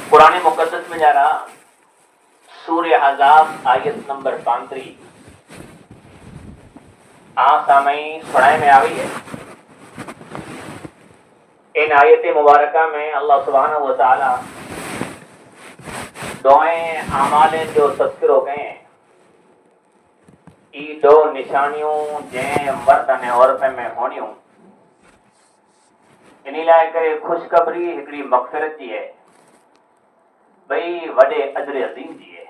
قرآن مقدس میں جا رہا سورہ احزاب آیت نمبر 35 سامعین سنائے میں آئی ہے۔ ان آیت مبارکہ میں اللہ سبحانہ و تعالی دعائیں اعمال جو تذکر ہو گئے ہیں، ای دو نشانیوں جن مرد نے عورتیں میں ہونیوں انہی لائے کرے خوشخبری ہکڑی مغفرت جی ہے، بھئی وڈے اجر عظیم جی ہے۔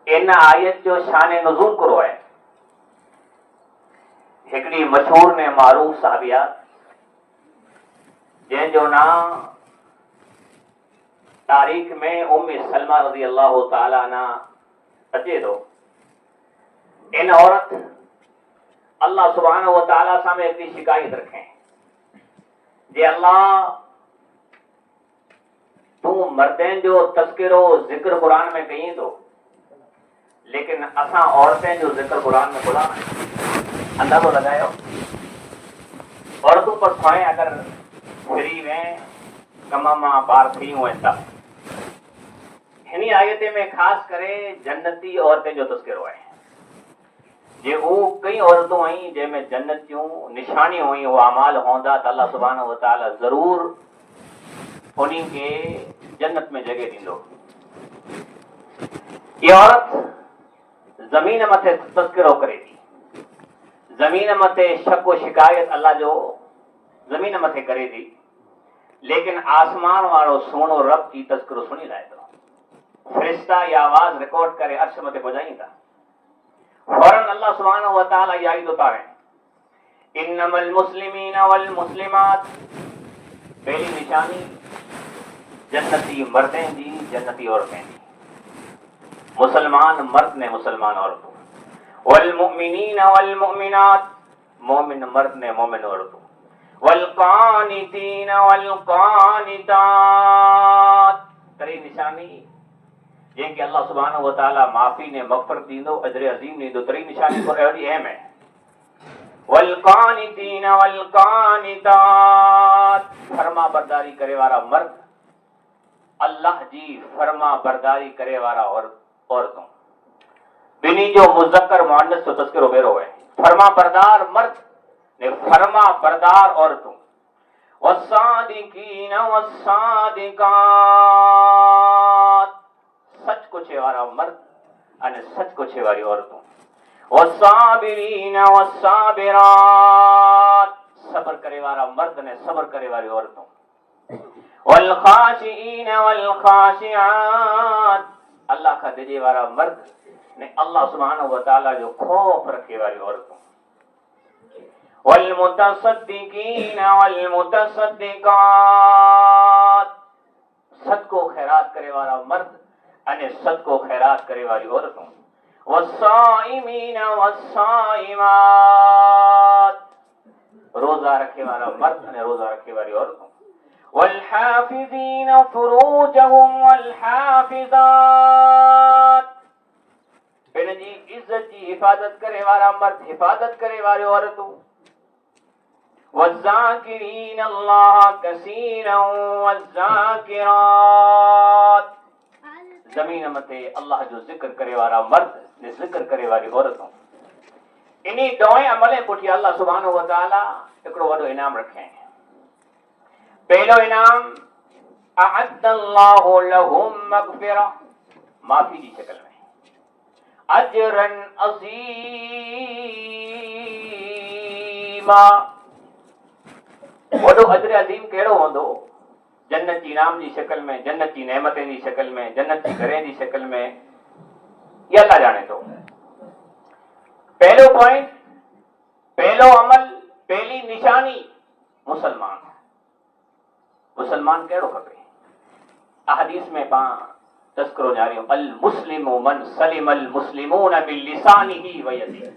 ان آیت جو شان نزول کرو ہے، ہکڑی مشہور نے معروف صحابیات جن جو نام تاریخ میں ام سلمہ رضی اللہ تعالی عنہ اچے دو۔ ان عورت اللہ سبحانہ و تعالیٰ سامنے اپنی شکایت رکھیں جے اللہ تو مردیں جو تذکر و ذکر قرآن میں کہیں تو، لیکن اساں عورتیں جو ذکر قرآن میں بلا اندازہ لگائے ہو عورتوں پر کھوئیں اگر فری میں کماما پار تھی ہوئیں تھا۔ انہی آیتیں میں خاص کرے جنتی عورتیں جو تذکر ہوئے ہیں، جے وہ کئی عورتوں ہوئیں جے میں جنتیوں نشانی ہوئیں، وہ اعمال ہوندہ تو اللہ سبحانہ و تعالی ضرور انہیں کے جنت میں جگہ دیندو۔ یہ عورت زمین متے تذکر ہو کرے دی، زمین متے شک و شکایت اللہ جو زمین متے کرے دی، لیکن آسمان والو سونو رب کی تذکر سنی لائے تو فرشتہ یہ آواز ریکارڈ کرے عرش متے پہنچائیں گا۔ فوراً اللہ سبحانہ و تعالی یہ اتاریں انما المسلمین والمسلمات، پہلی نشانی جنتی مردیں دی، جنتی عورتیں دی، مسلمان مرد نے مسلمان عورتوں، والمؤمنین والمؤمنات، مومن مرد نے مومن عورتوں، والقانتین والقانتات، تری نشانی جن کہ اللہ سبحانہ و تعالی معافی نے مغفرت دیندو اجر عظیم نے دو، تری نشانی پر ایڈی اہم ہے۔ والقانتین والقانتات، فرما برداری کرے والا مرد، اللہ جی فرما برداری کرے والا عورتوں، بنی جو مذکر مؤنث تو تذکر ہو بیرو ہے، فرما بردار مرد نے فرما بردار عورتوں، والصادقین والصادقات، سچ کو چھے والا مرد اور سچ کو چھے والی عورتوں، والصابرین والصابرات، صبر کرے والا مرد نے صبر کرے والی عورتوں، والخاشعین والخاشعات، اللہ کا دیجے والا مرد نے اللہ سبحانہ و تعالی جو خوف رکھے والی عورتوں، والمتصدقین والمتصدقات، صدقہ خیرات کرے والا مرد انہیں صدقہ خیرات کرے والی عورتوں، والصائمین والصائمات، روزہ رکھے والا مرد انہیں روزہ رکھے والی عورتوں، والحافظین فروجہم والحافظات، پہلے جی عزت کی حفاظت کرے والا مرد حفاظت کرے والی عورتوں، والذاکرین اللہ کثیرا والذاکرات، زمین متے اللہ جو ذکر کرے والا مرد نے ذکر کرے والی عورتوں، انہی دعائیں عملیں پٹھی اللہ سبحانہ و تعالی ایکڑو وڈو انعام رکھیں۔ پہلو انعام اعد اللہ لہم مغفرہ، معافی کی شکل میں، اجرا عظیما، وڈو اجر عظیم کیڑو ہوندو؟ جنت کی انعام کی شکل میں، جنت کی نعمتیں کی شکل میں، جنت کی گھریں کی شکل میں، یہ اللہ جانے تو۔ پہلو پوائنٹ، پہلو عمل، پہلی نشانی مسلمان، مسلمان کیڑو کھپے؟ احادیث میں تذکرو جاری ہوں، المسلم من سلم المسلمون من لسانہ و یدہ،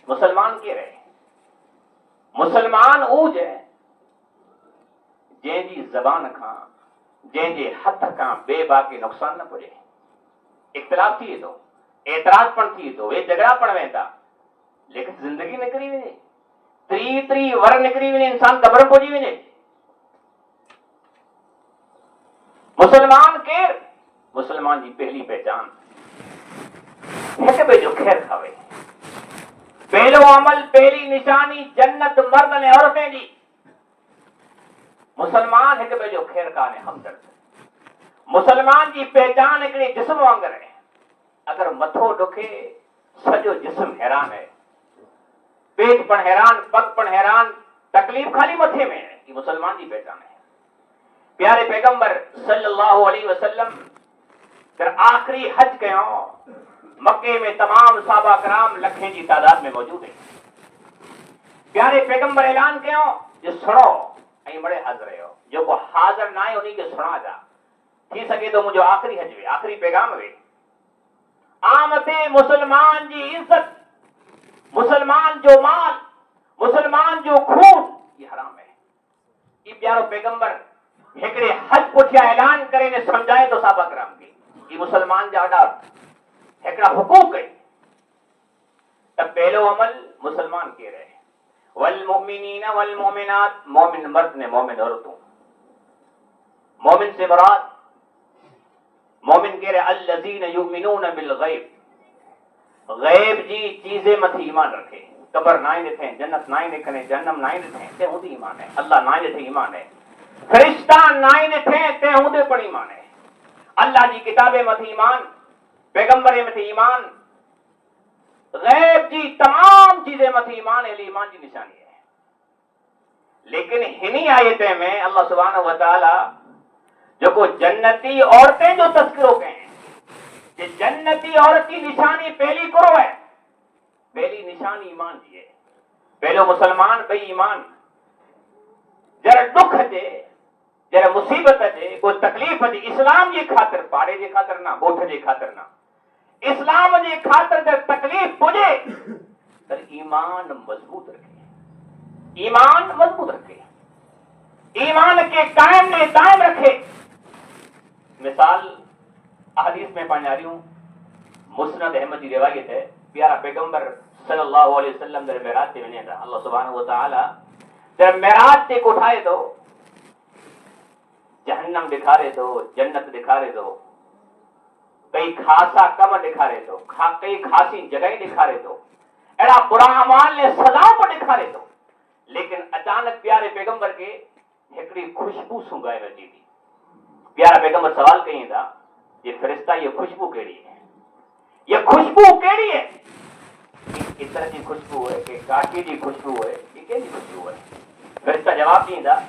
مسلمان کے رہے مسلمان اوج ہے جن جی زبان کھاں جن جے ہتھ کھاں بے باقی نقصان نہ پہنچے۔ اختلاف تھی تو اعتراض پڑ تھی تو یہ جھگڑا پڑ ویندہ، لیکن زندگی نکری ویندے، تری ور نکری ویندے، انسان قبر پہنچی ویندے۔ मुसलमान केर, मुसलमान जी पहली पहचान है कि जो खैर खावे। पहलो अमल, पहली निशानी जन्नत मर्द ने औरतें जी। मुसलमान है कि जो खैर का ने हमदर्द। मुसलमान जी पहचान हिकिड़े जिस्म वांगर है। अगर मथो ॾुखे सॼो जिस्म हैरान है, पेट पण हैरान, पग पण हैरान, तकलीफ खाली मथे में है। ये मुसलमान जी पहचान है। प्यारे पैगंबर सल्लल्लाहु अलैहि वसल्लम फिर आखिरी हज कयो, मक्के में तमाम सहाबा कराम लखें जी तादाद में मौजूद है। प्यारे पैगंबर ऐलान कयो जो सुनो ऐं बड़े हाज़िर हो, जो को हाज़िर ना है उन्हीं के सुना जा। थी सके तो मुझे आखिरी हज वे, आखिरी पैगाम वे। आमते मुसलमान जी इज्जत, मुसलमान जो माल, मुसलमान जो खून, ये हराम है। ये प्यारो पैगंबर हिकिड़े हज पुठिया ऐलान करे ने समझाए तो सहाबा कराम के ये मुसलमान जा ॾा हिकिड़ा हुकूक है। तब पहलो अमल मुसलमान के रहे, वल मुमिनीन वल मोमिनात, मोमिन मर्द ने मोमिन औरतों। मोमिन से मुराद, मोमिन कह रहे अल्लज़ीन युमिनून बिल गैब, गैब जी चीजें मथे ईमान रखे। कबर ना ॾिठे, जन्नत ना ॾिठे, जन्नम ना ॾिठे, ते हूंदे ईमान है। अल्लाह ना ॾिठे ईमान है। फरिश्ता ना ॾिठे, ते हूंदे पण ईमान है। अल्लाह जी किताबे मथे ईमान, पैगंबर मथे ईमान, गैब जी तमाम चीजें मथे ईमान है। ईमान जी निशानी है। लेकिन हिनी आयत में अल्लाह सुब्हानहु व तआला जो को जन्नती औरतें जो तस्करो कहें, कि जन्नती औरत की निशानी पहली करो है। पहली निशानी ईमान जी है। पहलो मुसलमान भई ईमान। जरा दुख अचे, जरा मुसीबत अचे, कोई तकलीफ़ अचे, इस्लाम जी ख़ातिर, पाड़े जे ख़ातिर ना, ॻोठ जे ख़ातिर ना, इस्लाम जी ख़ातिर जर तकलीफ़ पुॼे त ईमान मज़बूत रखे, ईमान मज़बूत रखे, ईमान के कायम ने दायम रखे। मिसाल हदीस में पाण ॼाणियूं, मुस्नद अहमद जी रिवायत है। प्यारा पैगंबर सल्लल्लाहु अलैहि वसल्लम जब मेराज ते वञे था, अल्लाह सुब्हानहु व तआला जब मेराज ते कोठाए तो जहन्नम दिखारे तो, जन्नत दिखारे तो, कई खासा कम दिखारे तो, कई खासी जगह दिखारे तो, अड़ा बुरा अमाल ने सजाओं पर दिखारे तो। लेकिन अचानक प्यारे पैगंबर के हिकड़ी खुशबू सुंघाए वजी थी। प्यारा पैगंबर सवाल कई था, ये फरिश्ता ये खुशबू केड़ी है, ये खुशबू केड़ी है? इतर जी खुशबू है कि काठी जी खुशबू है, ये केड़ी खुशबू है? फरिश्ता जवाब दींदा,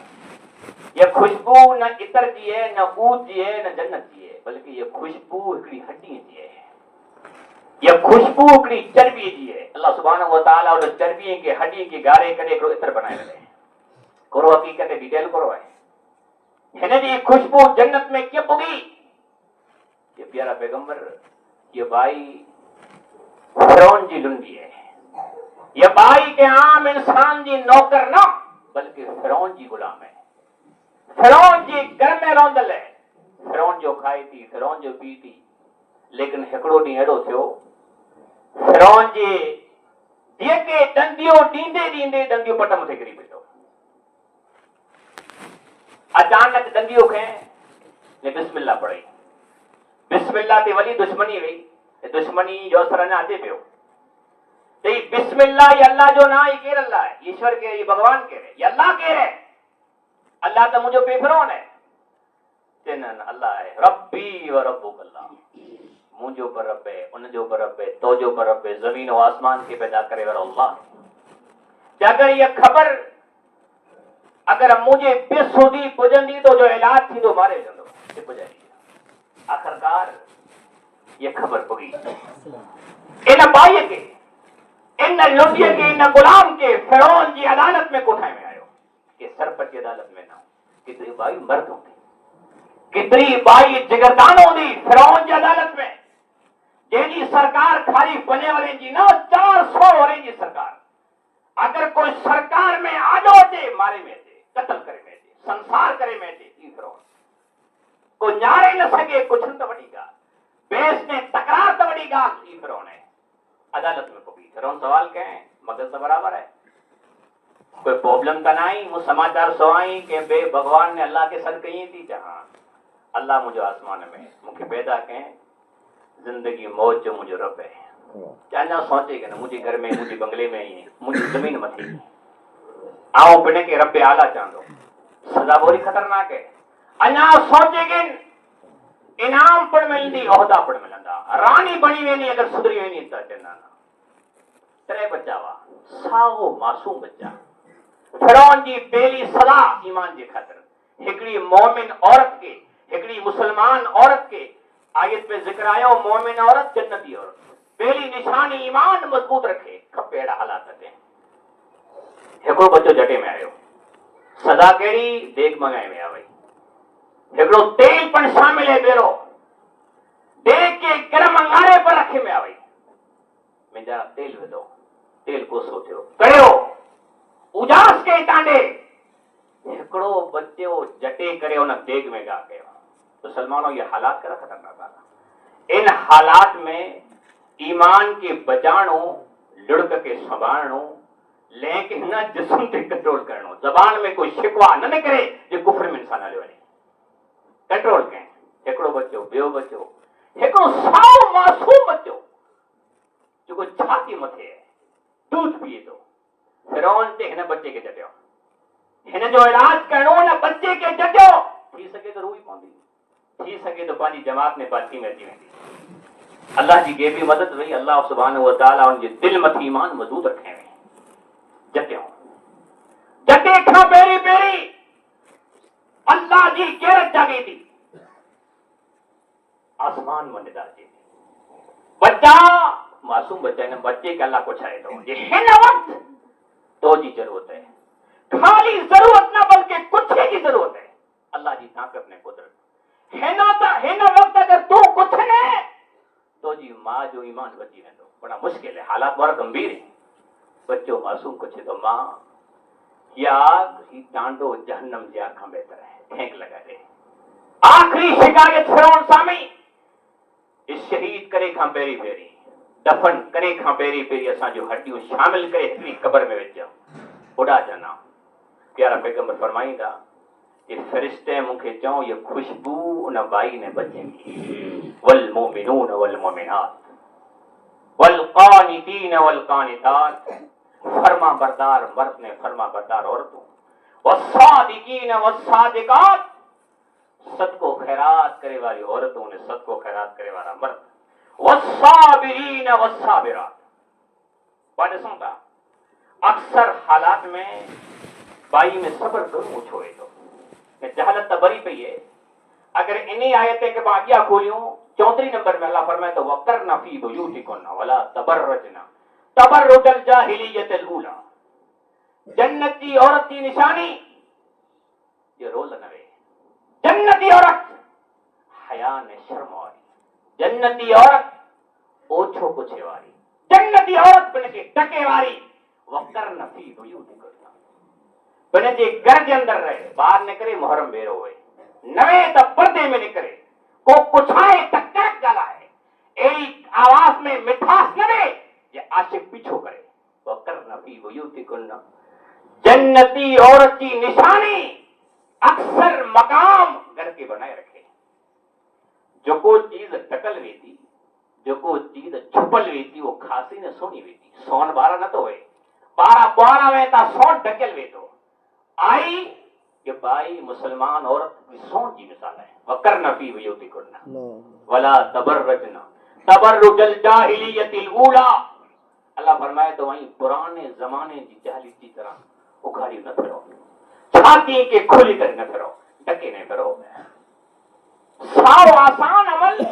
ये खुशबू न इतर जी है, न ऊद जी है, न जन्नत जी है, बल्कि ये खुशबू हिकड़ी हड्डी जी है, ये खुशबू हिकड़ी चर्बी जी है। अल्लाह सुब्हानहु व तआला उन चर्बी के हड्डी के गारे कने हिकड़ो इतर बनाए रहे। करो हकीकत डिटेल करो है। हिन जी खुशबू जन्नत में कीअं पुगी? ये प्यारा पैगंबर, ये बाई फिरौन जी लुंडी है। ये बाई के आम इंसान जी नौकर ना, बल्कि फिरौन जी गुलाम है। फिरौन जी घर में रौंदल है। फिरौन जो खाई थी, फिरौन जो पी थी। लेकिन हिकिड़ो ॾींहुं अहिड़ो थियो, फिरौन जी जेके डंडियूं ॾींदे ॾींदे डंडियूं पट मथे किरी पइजो। अचानक डंडियूं खैं ने बिस्मिल्लाह पढ़ी। बिस्मिल्लाह ते वॾी दुश्मनी वई, दुश्मनी जो असर अञा अचे पियो। तो ये बिस्मिल्लाह, ये अल्लाह जो ना, ये केर अल्लाह है? ईश्वर के, ये भगवान के है, ये अल्लाह के है। अल्लाह तो मुझे बेफिरौन है, चेनन अल्लाह है। रब्बी व रब्बुक अल्लाह, मुझे पर रब है, उन जो पर रब है, तो जो पर रब है, जमीन और आसमान के पैदा करे वाला अल्लाह। अगर ये खबर अगर मुझे बेसुधी पुजंदी तो जो इलाज थी तो मारे जंदो, ये पुजारी। आखिरकार ये खबर पुगी इन बाई के, इन लुटिया के, इन गुलाम के फिरौन जी अदालत में कोठाए में आयो कि सरपंच की अदालत में ना। कितनी बाई मर्द होंगी, कितनी बाई जिगरदान होंगी फिरौन जी अदालत में, जैसी सरकार खाली बने वाले जी ना 400 वाले जी सरकार। अगर कोई सरकार में आ जाओ मारे में थे, कत्ल करे में थे, संसार करे में थे, फिरौन को न्यारे न सके कुछ न तो बड़ी गा, बेस ने तकरार तो बड़ी गा, फिरौन है अदालत में पहुंची। फिरौन सवाल कहें मगज तो बराबर है, कोई प्रॉब्लम तो नहीं। वो समाचार सो आई कि बे भगवान ने अल्लाह के सद कही थी, जहां اللہ مجھے آسمان میں مجھے پیدا کہیں زندگی موت جو مجھے رب ہے چاہنا سوچے گا نا مجھے گھر میں مجھے بنگلے میں ہی مجھے زمین مت ہی آؤ پڑھنے کے رب اعلیٰ چاندو سزا بولی خطرناک ہے انا سوچے گن انعام پڑ ملندی عہدہ پڑ ملندا رانی بنی وینی اگر سدری وینی تا چنانا ترے بچہ وا ساو معصوم بچہ فرعون جی پہلی سزا ایمان جی خاطر ہکڑی مومن عورت کے ہکڑی مسلمان عورت کے آیت پہ ذکر آیا مومن عورت جنتی عورت پہلی نشانی ایمان مضبوط رکھے کھپیڑا حالات دیں ہکڑو بچو جٹے میں آئیو سزا کیڑی دیکھ منگائے میں آوئی ہکڑو تیل پن شامل ہے بیرو دیکھ کے گرم انگارے پر رکھے میں آوئی میں جا تیل ودو تیل کو سوچو کڑیو اجاس کے ٹانڈے ہکڑو بچے وہ جٹے کرے انہیں دیگ میں گا گئے تو سلمانوں یہ حالات کرا خطرناک آتا ان حالات میں ایمان کے بچانو لڑک کے سنبھالنو لیکن نہ جسم کے کنٹرول کرنو زبان میں کوئی شکوا نہ کرے جو کفر میں انسان آلے والے کنٹرول کریں ہکڑو بچو بیو بچو ہکڑو ساو معصوم بچو جو کوئی چھاتی متھے ہے دودھ پیے تو فرعون تے ہن بچے کے جٹیو ہن جو علاج کرنو نہ بچے کے جٹیو تھی سکے تو روئی پوندی تھی سکے تو پانچی جماعت نے پاتی میں تھی اللہ جی کے بھی مدد ہوئی اللہ سبحانہ و تعالی ان کے دل مت ایمان مضبوط رکھے ہوئے جٹیو جٹے کھا پیری پیری اللہ جی غیرت جاگی تھی آسمان میں ندا جی بچہ معصوم بچہ ہے نا بچے کے اللہ کو چھائے دو یہ ہے نا وقت تو جی ضرورت ہے خالی ضرورت نہ بلکہ کچھ کی ضرورت ہے اللہ جی طاقت نے قدرت ہے نا وقت اگر تو کچھ نے تو جی ماں جو ایمان بچی ہے تو بڑا مشکل ہے حالات بڑا گمبھیر ہیں بچوں معصوم کچھ تو ماں یا ہی ٹانڈو جہنم جی آنکھاں بہتر ہے پھینک لگا دے آخری شکایت فرعون سامی اس شہید کرے کھاں پیری پیری دفن کرے کھاں پیری پیری اساں جو ہڈیوں شامل کرے اتنی قبر میں وچ اڑا جانا پیارا پیغمبر فرمائیندہ یہ فرشتے مکھے چوں یہ خوشبو ان بائی نے بچیں گی والمومنون والمومنات والقانتین والقانتات فرما بردار مرد نے فرما بردار عورتوں والصادقین والصادقات صدقو خیرات کرے والی عورتوں نے صدقو خیرات کرے والا مرد والصابرین والصابرات پڑھ سنتا اکثر حالات میں بائی میں صبر کروں چھوڑے تو کہ جہالت تبری پہ یہ اگر انہی آیتیں کے باقیہ کھولیوں 34 نمبر میں اللہ فرمائے تو وَقَرْنَ فِي بُيُوتِكُنَّ وَلَا تَبَرَّجْنَ تَبَرُّجَ الْجَاهِلِيَّةِ الْأُولَى جنتی عورت کی نشانی یہ رول نوے جنتی عورت حیا نے شرم والی جنتی عورت اوچھو کچھے والی جنتی عورت بنے کے ٹکے والی وَقَرْنَ فِي بُيُوتِكُنَّ بنے جی گھر کے اندر رہے باہر نکلے محرم بیرو ہوئے نوے تا پردے میں نکلے کو کچھائے تکرک گلا ہے ایری آواز میں مٹھاس نہ دے یہ عاشق پیچھو کرے وَقَرْنَ فِي بُيُوتِكُنَّ جنتی عورت کی نشانی اکثر مقام گھر کے بنائے رکھے جو کو چیز ٹکل ہوئی تھی جو کو چیز چھپل ہوئی تھی وہ کھاسی نے سونی ہوئی تھی سون بارہ نہ تو ہوئے بارہ میں تا سون ڈکل ہوئے تو آئی کہ بھائی مسلمان عورت کی سون کی مثال ہے وَقَرْنَ فِي بُيُوتِكُنَّ وَلَا تَبَرَّجْنَ تَبَرُّجَ الْجَاهِلِيَّةِ الْأُولَى اللہ فرمائے تو وہیں پرانے زمانے کی جہلی کی طرح اکھاڑی نہ پھرو چھاتی کے کھلی کر نہ پھرو ڈکے نہ پھرو ساو آسان عمل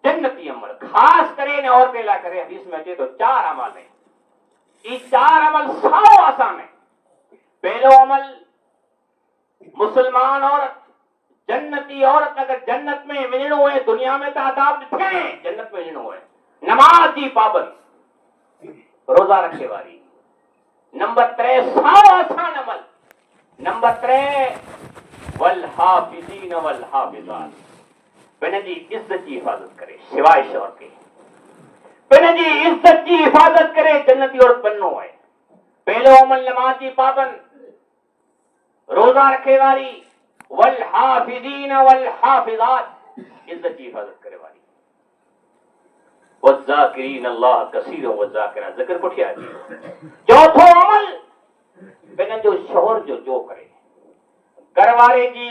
جنتی عمل خاص کرے نے اور پہلا کرے حدیث میں اچھے تو 4 عمل ہیں یہ 4 عمل ساو آسان ہیں پہلو عمل مسلمان عورت جنتی عورت اگر جنت میں ملنو ہوئے دنیا میں تعداد تھے جنت میں ملنو ہوئے نماز دی پابند روزہ رکھے والی نمبر 3 ساو آسان عمل نمبر 3 والحافظین والحافظات بہن جی عزت کی حفاظت کرے سوائے شوہر کے بہن جی عزت کی حفاظت کرے جنتی عورت بننو ہے پہلو عمل نماز کی پابند روزہ رکھے والی والحافظین والحافظات، عزت کی حفاظت کرے والی، والذاکرین اللہ کثیر والذاکرات، ذکر پٹھیا جی. چوتھو عمل پہلے جو شوہر جو کرے گھر والے جی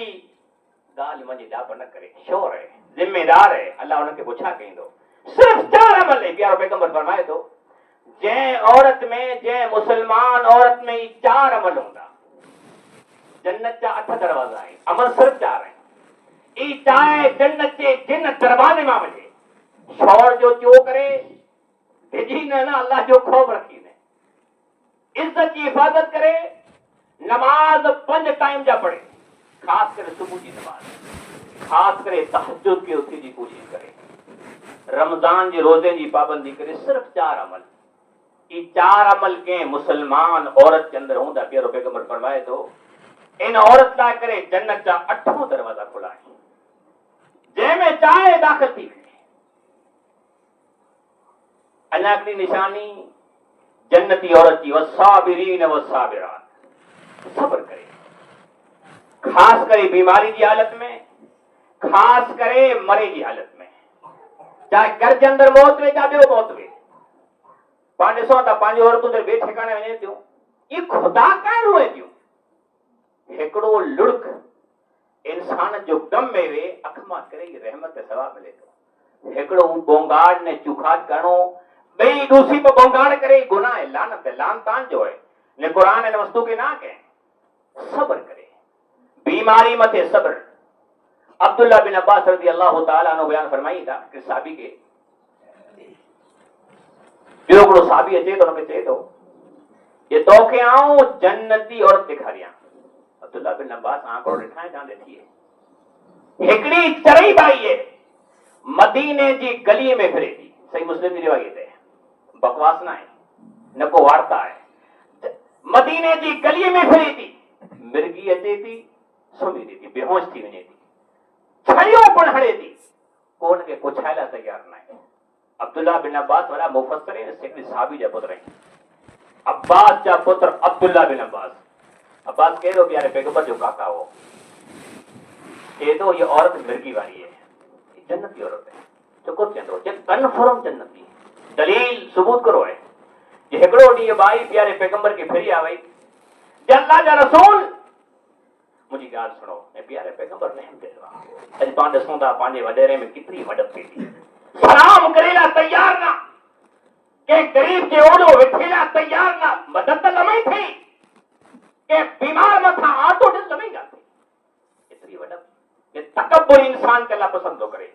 ॻाल्हि वञी ॾाप न करे، शोर है, ज़िम्मेदार है, अल्लाह उनखे पुछा कईंदो. सिर्फ़ 4 अमल है. प्यारो पैगंबर फरमाए थो जंहिं औरत में, जंहिं मुसलमान औरत में ही 4 अमल हूंदा, जन्नत जा 8 दरवाजा आहिनि, अमल सिर्फ़ 4 आहिनि. ई चाहे जन्नत जे जिन दरवाजे मां वञे, शौहर जो चो करे, भेजी न अल्लाह जो ख़ौफ़ रखी न, इज़्ज़त जी हिफ़ाज़त करे, नमाज 5 टाइम जा पढ़े, खास करे सुबह की नमाज, खास करे तहज्जुद के उथी जी कोशिश करे, रमजान जे रोजे जी पाबंदी करे. सिर्फ 4 अमल. ई 4 अमल के मुसलमान औरत के अंदर हूंदा. प्यारो पैगंबर फरमाए थो इन औरत लाइ करे जन्नत जा 8 दरवाजा खुला आहिनि, जंहिंमें चाहे दाख़िल थी वञे. अञा हिकिड़ी निशानी जन्नती औरत जी, वसाबिरीन वसाबिरात, सब्र करे, खास करे बीमारी की हालत में, खास करे मरे की हालत में, चाहे घर के अंदर मौत वे चाहे ॿियो मौत वे. पाण ॾिसो था पंहिंजी औरतूं त ॿिए ठिकाणे वञे थियूं, ये खुदा कान रोए थियूं. हिकिड़ो लुड़क इंसान जो गम में वे अख मां करे रहमत सवाब मिले थो. हिकिड़ो बोंगाड़ ने चुखाट करणो, ॿई दूसरी पर बोंगाड़ करे गुनाह है, लानत है, लानतान जो है. ने कुरान इन वस्तु के ना कहें. सब्र करे, बीमारी मथे सब्र. अब्दुल्ला बिन अब्बास रज़ी अल्लाह तआला अन्हु बयान फरमाई था कि साहबी के ॿियो हिकिड़ो साहबी अचे थो, हुनखे चए थो ये तोखे आऊं जन्नती औरत ॾेखारियां. अब्दुल्ला बिन अब्बास आंकड़ो ॾिठाए कान ॾिठी है. हिकिड़ी चरई बाई है, मदीने जी गलीअ में फिरे थी. सही मुस्लिम जी रिवायत है, बकवास ना है, न को वार्ता है. मदीने जी गलीअ में फिरे थी, मिर्गी अचे थी, सुम्ही थी, बेहोश थी वञे थी, छड़ियों पण हणे थी, को हुनखे पुछाइण लाइ तयार न आहे. अब्दुल्ला बिन अब्बास वॾा मुफ़स्सिर आहिनि, हिकिड़ी साहबी जा पुत्र आहिनि. अब्बास जा पुत्र अब्दुल्ला बिन अब्बास. अब्बास कहिड़ो प्यारे पैगंबर जो काका हो. चए थो ये औरत मिर्गी वारी है, जन्नती औरत है. चुको चवंदो कन्फर्म जन्नती. दलील सबूत करो है. जे हिकिड़ो ॾींहुं बाई प्यारे पैगंबर खे फिरी आ वई, अल्लाह जा रसूल मुंहिंजी ॻाल्हि सुनो. ऐं प्यारे पैगंबर रहम कयो आहे. अॼु पाण ॾिसूं था पंहिंजे वॾेरे में केतिरी मदद थिए थी. सलाम करे लाइ तयार न, कंहिं ग़रीब खे ओॾो विठे लाइ तयार न, मदद त लमई थी. कंहिं बीमार मथां आटो ॾिस लमई ॻाल्हि थी. एतिरी मदद, ये तकब्बुर इंसान के अल्लाह पसंद थो करे.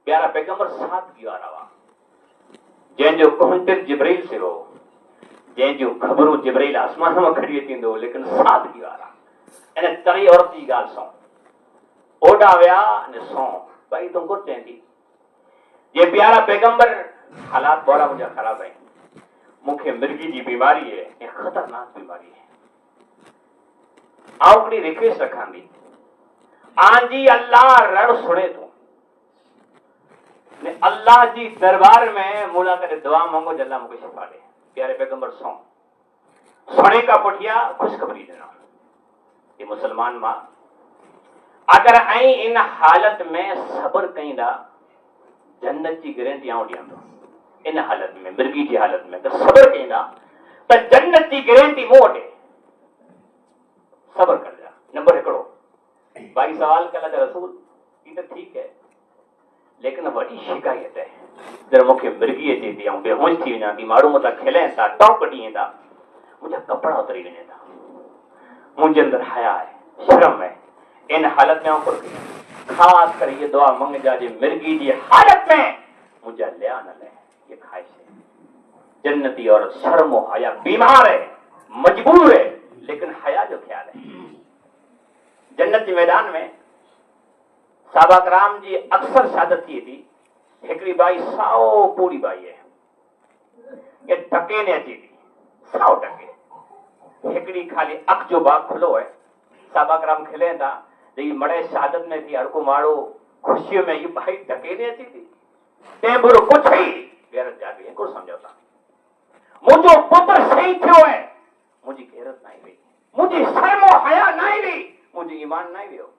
प्यारा पैगंबर सादगी वारा हुआ, जंहिंजो कुंटिल जिब्रील से हो, जंहिंजूं ख़बरूं जिब्रील आसमान मां खणी अचींदो, लेकिन सादगी वारा. इन तरी औरत जी ॻाल्हि सौ ओॾा विया ने सौ भाई तुम कुझु चईं थी. ये प्यारा पैगंबर हालात बोरा मुंहिंजा ख़राब आहिनि, मूंखे मिर्गी जी बीमारी है, ऐं ख़तरनाक बीमारी है. आउं हिकिड़ी रिक्वेस्ट रखां थी, आंजी अल्लाह रण सुणे थो ने अल्लाह जी दरबार में मूला करे दुआ मांगो जल्ला मूंखे शिफ़ा ॾे. प्यारे पैगंबर सौ सुणे का पुठिया ख़ुशख़बरी ॾिनो. ये मुसलमान मां अगर ऐं इन हालत में सब्र कईंदा, जन्नत जी गारंटी आउं ॾियां थो. इन हालत में, मिर्गी जी हालत में अगर सब्र कईंदा त जन्नत जी गारंटी मूं वटि. सब्र करिजा. नंबर हिकिड़ो, भाई सवाल कल त रसूल ही त ठीक है, लेकिन वॾी शिकायत है, जॾहिं मूंखे मिर्गी अचे थी, ऐं बेहोश थी वञा थी, माण्हू मूंखां खिलनि था, टोक ॾियनि था, मुंहिंजा कपिड़ा उतरी वञनि था, मुंहिंजे अंदर हया है, शर्म है. इन हालत में आउं ख़ासि करे ये दुआ मंगजा जे मिर्गी जी हालत में मुंहिंजा लिया न लहे. ये ख़्वाहिश है. जन्नती औरत शर्म और हया, बीमार है, मजबूर है, लेकिन हया जो ख्याल है. जन्नत जे मैदान में साहबा कराम जी अक्सर शहादत थी थी. हिकिड़ी बाई साओ पूरी बाई है, ये टके ने अची थी, साओ टके. हिकिड़ी खाली अख जो बाग खुलो है. साहबा कराम खिले था, ये मड़े शहादत में थी, हड़को मारो खुशियों में, ये भाई टके ने अची थी. ते बुरो कुछ ही गैरत जागी है, कुछ समझो था. मुझो पुत्र सही थियो है, मुझी गैरत नहीं हुई, मुझी शर्म और हया नहीं हुई, मुझी ईमान नहीं वियो.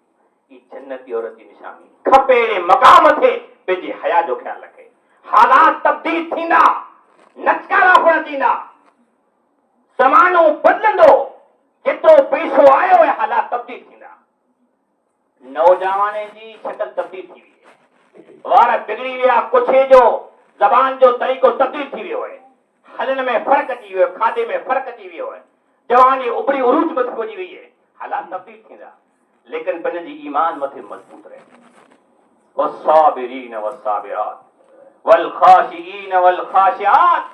ई जन्नती औरत जी निशानी खपे मक़ाम थे पंहिंजी हया जो ख्याल रखे हालात तब्दील थींदा नचकारापण थींदा ज़मानो बदलंदो जेतिरो पैसो आयो ऐं हालात तब्दील थींदा नौजवान जी शक्ल तब्दील थी वई वार बिगड़ी विया कुछे जो ज़बान जो तरीक़ो तब्दील थी वियो आहे हलन में फ़र्क़ु अची वियो खाधे में फ़र्क़ु अची वियो आहे जवानी उभरी उरूज मथे पहुची वई आहे हालात तब्दील थींदा लेकिन पंहिंजी ईमान मथे मज़बूत रहे वस्साबिरीन वस्साबिरात वलखाशिईन वलखाशिआत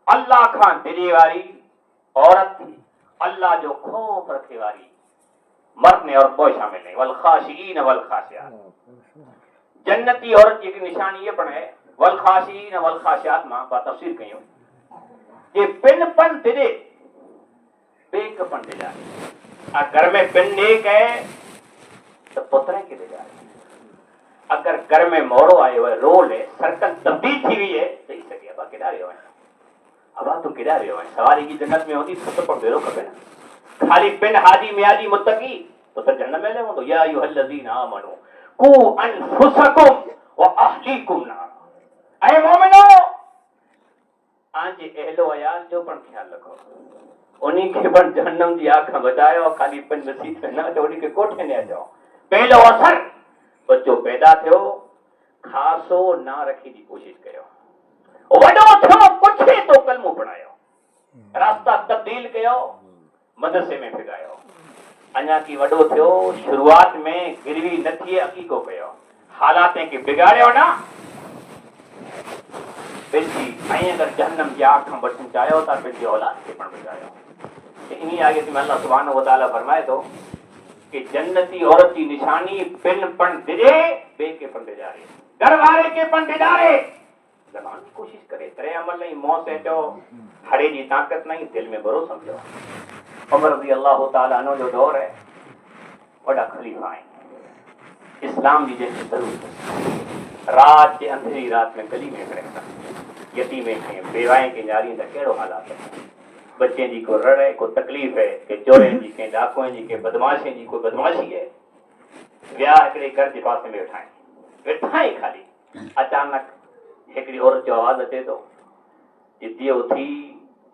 अल्लाह खां दिले वारी औरत अल्लाह जो खौफ रखे वारी मर्द ने और बोए शामिल नहीं वलखाशिईन वलखाशिआत जन्नती औरत की निशानी ये पण है वलखाशिईन वलखाशिआत मां बा तफसीर कयूं ये पिन पन दिले बेक पन दिला अगर में पिन नेक है तो पुत्र के दिला अगर घर में मोड़ो आयो है रोल है सर्कल तब्दील थी हुई है सही सके अब केड़ा रहियो है अब तुम केड़ा रहियो है सवारी की जन्नत में होती तो पर बेरो खपे ना खाली पिन हादी मियादी मुत्तकी तो जन्नत में ले तो या अय्युहल्लज़ीना आमनू कू अनफुसकुम व अहलीकुम नार ऐ मोमिनो आजे अहलो अयाल जो पण ख्याल रखो उन्हीं के पण जहन्नम जी आंख बचायो खाली पिन नसीब न तो उन्हीं के कोठे ने जाओ पहलो असर बच्चो पैदा थियो खासो ना रखी जी कोशिश कयो वडो थियो कुछे तो कलमो पढ़ायो रास्ता तब्दील कयो मदरसे में फिगायो अञा की वडो थियो शुरुआत में गिरवी न थिए अकीको कयो हालातें के बिगाड़ियो ना पंहिंजी ऐं अगरि जहन्नम जी आग खां बचण चाहियो था पंहिंजी औलाद खे पण बिगाड़ियो इन्हीं आयत में अल्लाह सुब्हानहु व तआला फरमाए थो कि जन्नती औरत की निशानी पिन पण दिजे बे के पण दिजारे घर वाले के पण दिजारे जबान की कोशिश करे करे अमल नहीं मौत से जो हरे जी ताकत नहीं दिल में भरोसा समझो उमर रज़ी अल्लाह तआला अन्हु जो दौर है वॾा खलीफा आहिनि इस्लाम जी जंहिंखे ज़रूरत रात जे अंधेरी रात में गली में खड़े यतीमें खे बेवाएं खे न्यारी त कहिड़ो हालात है बच्चे जी को रड़ है को तकलीफ़ है के चोरनि जी के डाकुअनि जी के बदमाशनि जी कोई बदमाशी है विया हिकिड़े घर जे पासे में वेठा आहिनि खाली अचानक हिकिड़ी औरत जो आवाज़ अचे थो कि दियो थी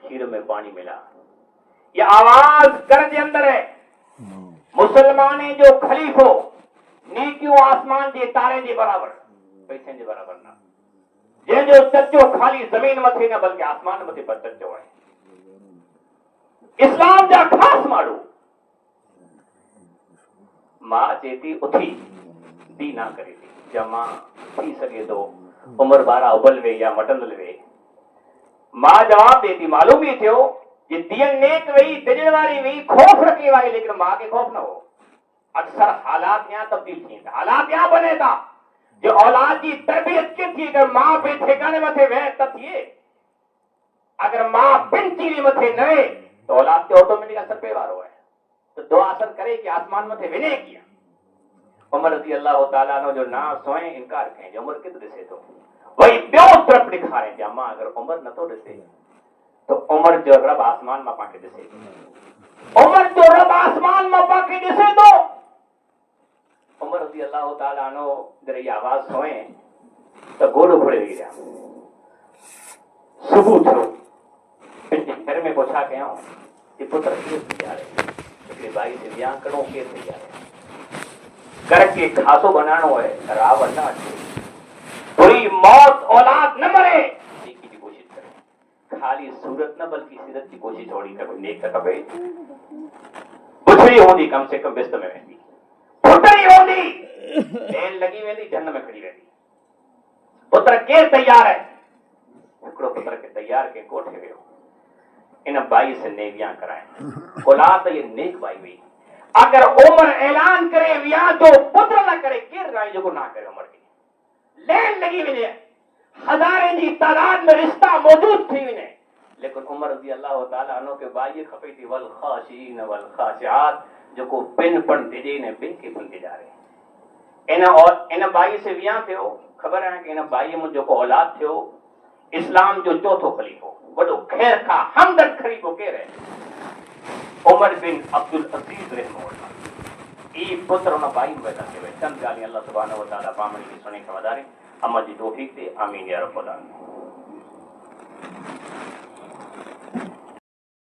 खीर में पानी मिला ये आवाज़ घर जे अंदर है मुसलमान जो खलीफो नीकियूं आसमान जे तारे जे बराबर पैसनि जे बराबर न जंहिंजो चचो खाली ज़मीन मथे न बल्कि आसमान मथे पर चचो आहे इस्लाम जा खास माण्हू मां अचे थी उथी दी ना करे थी जमा थी सके तो उम्र 12 उबल वे या मटंदल वे मां जवाब दे थी मालूम ही थियो ये दियन नेक वही दिजण वारी वही खौफ रखे वारी लेकिन मां के खौफ न हो अक्सर हालात यहाँ तब्दील थी हालात यहाँ बने था जो औलाद की तरबियत के थी अगर मां पे ठिकाने मथे वह त थिए अगर मां बिन चीवी मथे न वे तो औलाद के ऑटोमेटिक असर पे वारो है तो दुआ असर करे कि आसमान मथे विने किया उमर रज़ी अल्लाह तआला अन्हु जो ना सोए इनकार करें जो उमर कित ॾिसे थो वही ॿियो तरफ़ ॾेखारे कि अम्मा अगर उमर नथो ॾिसे तो उमर जो रब आसमान मां पाके ॾिसे उमर जो रब आसमान मां पाके ॾिसे थो उमर रज़ी अल्लाह तआला अन्हु जॾहिं इहा आवाज़ सोए त गोॾो फुड़े वेही रहिया सुबुह थियो पंहिंजे घर में पोछा कयूं कि पुत्र केरु तैयार है हिकिड़ी बाई से वियांह करणो केरु तैयार है घर के खासो बनानो है राव न अचे बुरी मौत औलाद न मरे नेकी की कोशिश करे खाली सूरत न बल्कि सीरत की कोशिश होनी करे नेक त खपे बुछड़ी होंदी कम से कम बिस्त में वेंदी पुटरी होंदी लेन लगी वेंदी जन्न में खड़ी वेंदी पुत्र केरु तैयार है हिकिड़ो पुत्र के तैयार के कोठे वियो इन बाई से नेवियां कराए औलाद ये नेक बाई हुई अगर उम्र ऐलान करे विया जो पुत्र न करे केर राई जो ना करे उम्र की लेन लगी वने हजारे जी तादाद में रिश्ता मौजूद थी वने लेकिन उमर रज़ी अल्लाह तआला अन्हु के बाई खपे थी वल खाशीन वल खाशिआत जो को पिन पण दिजे ने बिन के पिन दे जा रहे इन और इन बाई से विया थियो खबर है कि इन बाई में जो को औलाद थियो इस्लाम जो चौथो खलीफो वडो खैर का हमदर्द खलीफो केर है उमर बिन अब्दुल अजीज रहमहुल्लाह ای پتر ان بھائی میں پیدا کیے چند ॻाल्हियूं अल्लाह सुभाणे व ताला पामणी की सुणी खे वधारे अमल जी तौफ़ीक़ दे आमीन या रब्बल आलमीन।